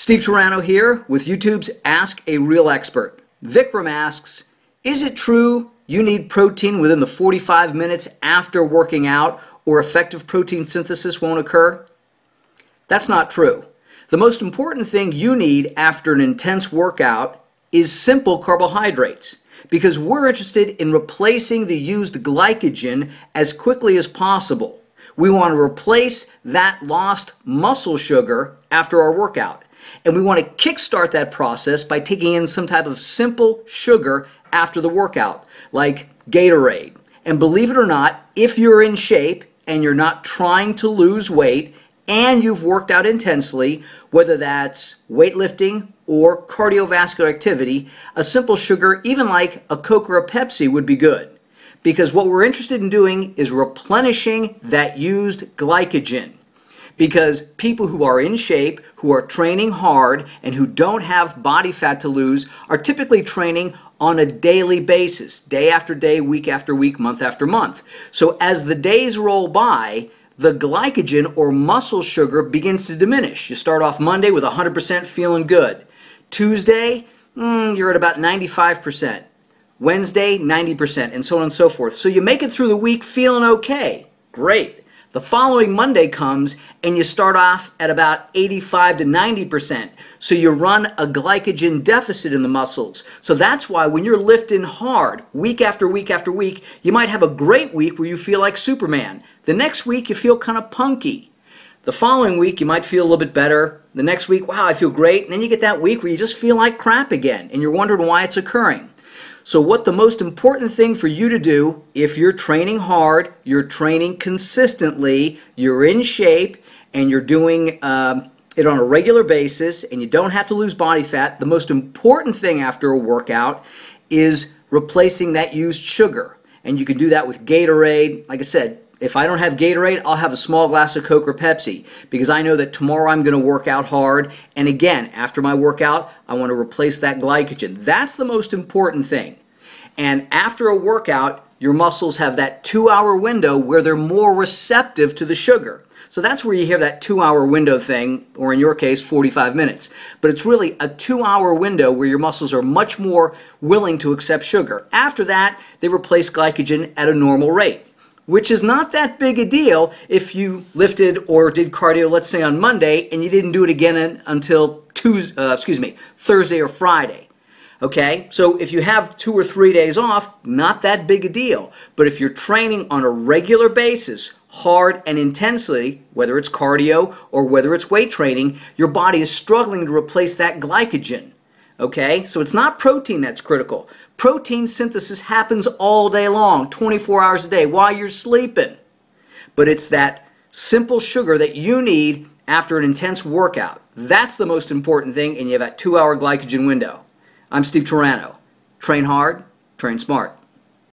Steve Turano here with YouTube's Ask a Real Expert. Vikram asks, is it true you need protein within the 45 minutes after working out or effective protein synthesis won't occur? That's not true. The most important thing you need after an intense workout is simple carbohydrates, because we're interested in replacing the used glycogen as quickly as possible. We want to replace that lost muscle sugar after our workout. And we want to kickstart that process by taking in some type of simple sugar after the workout, like Gatorade. And believe it or not, if you're in shape and you're not trying to lose weight and you've worked out intensely, whether that's weightlifting or cardiovascular activity, a simple sugar, even like a Coke or a Pepsi, would be good. Because what we're interested in doing is replenishing that used glycogen. Because people who are in shape, who are training hard, and who don't have body fat to lose are typically training on a daily basis, day after day, week after week, month after month. So as the days roll by, the glycogen or muscle sugar begins to diminish. You start off Monday with 100% feeling good. Tuesday, you're at about 95%. Wednesday, 90%, and so on and so forth. So you make it through the week feeling okay. Great. The following Monday comes and you start off at about 85 to 90%. So you run a glycogen deficit in the muscles. So that's why when you're lifting hard week after week after week, you might have a great week where you feel like Superman. The next week you feel kind of punky. The following week you might feel a little bit better. The next week, wow, I feel great. And then you get that week where you just feel like crap again and you're wondering why it's occurring. So what the most important thing for you to do, if you're training hard, you're training consistently, you're in shape, and you're doing it on a regular basis, and you don't have to lose body fat, the most important thing after a workout is replacing that used sugar. And you can do that with Gatorade. Like I said, if I don't have Gatorade, I'll have a small glass of Coke or Pepsi, because I know that tomorrow I'm going to work out hard, and again, after my workout, I want to replace that glycogen. That's the most important thing. And after a workout, your muscles have that 2-hour window where they're more receptive to the sugar. So that's where you hear that 2-hour window thing, or in your case, 45 minutes. But it's really a 2-hour window where your muscles are much more willing to accept sugar. After that, they replace glycogen at a normal rate, which is not that big a deal if you lifted or did cardio, let's say on Monday, and you didn't do it again until Thursday or Friday. Okay, so if you have 2 or 3 days off, not that big a deal. But if you're training on a regular basis, hard and intensely, whether it's cardio or whether it's weight training, your body is struggling to replace that glycogen. Okay, so it's not protein that's critical. Protein synthesis happens all day long, 24 hours a day, while you're sleeping. But it's that simple sugar that you need after an intense workout. That's the most important thing, and you have that 2-hour glycogen window. I'm Steve Turano. Train hard, train smart.